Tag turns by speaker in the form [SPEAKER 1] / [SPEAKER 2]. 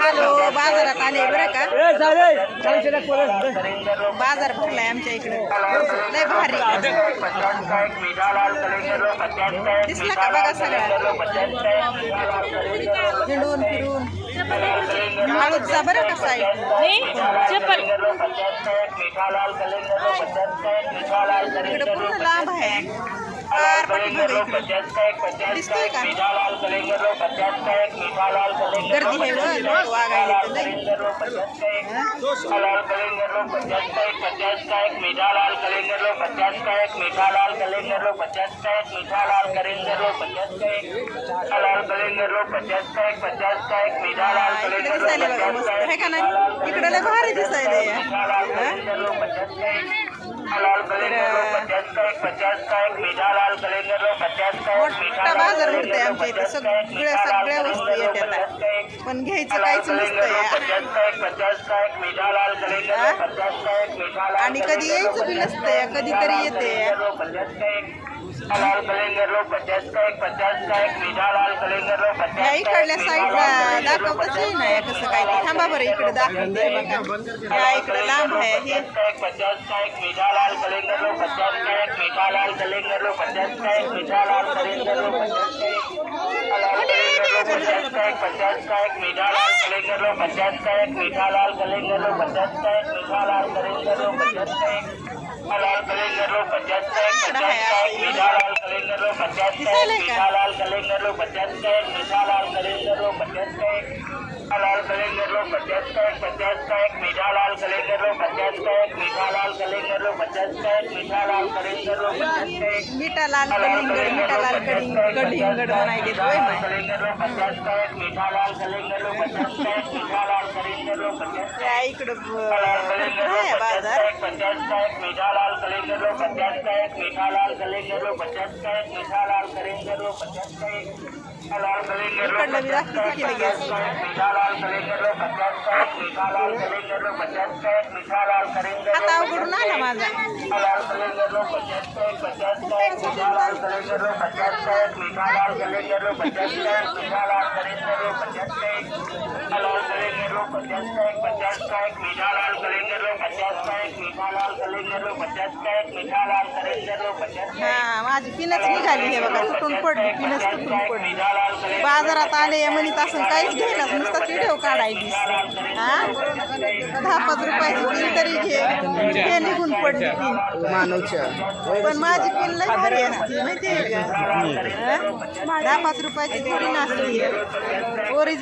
[SPEAKER 1] Hello, बाजारात आले बरं का. बाजार भरलाय आमच्या इकडे, लय भारी दिसला का बघा सगळ्या. हिंडून फिरून हळूच जा बरं का साईड. इकडे पूर्ण लांब आहे. दिसतोय का गर्दी आहे लोक वागायला आहे का नाही. इकडे लय भारी दिसायला मोठा बाजार भरतोय आमच्या इथे. सगळ्या वस्तू येतात पण घ्यायचं काहीच नसतं आणि कधी यायचं बी नसतंय, कधीतरी येते. ह्या इकडल्या साईडला दाखवतच नाही कसं काय. थांबा बरं, इकडे दाखवते बघा. ह्या इकडे लांब आहे हे. मिठालाल कलिंगड म्हणायचे होय माय. इकडं आहे बाजार. इकडलं बी दाखवते की लगेच. आता अवघडून आला माझा. हा, माझी पिनच निघाली हे बघा. तुटून पडली, पिनच तुटून पडली. बाजारात आले म्हणत असं काहीच घ्यायला नुसतं व्हिडिओ काढायची. हा, 10-5 रुपयाची पिन तरी घे, हे निघून पडली पिन. पण माझी पिन लय भारी असते माहिती आहे का. 10-5 रुपयाची पिन असते ओरिजिनल.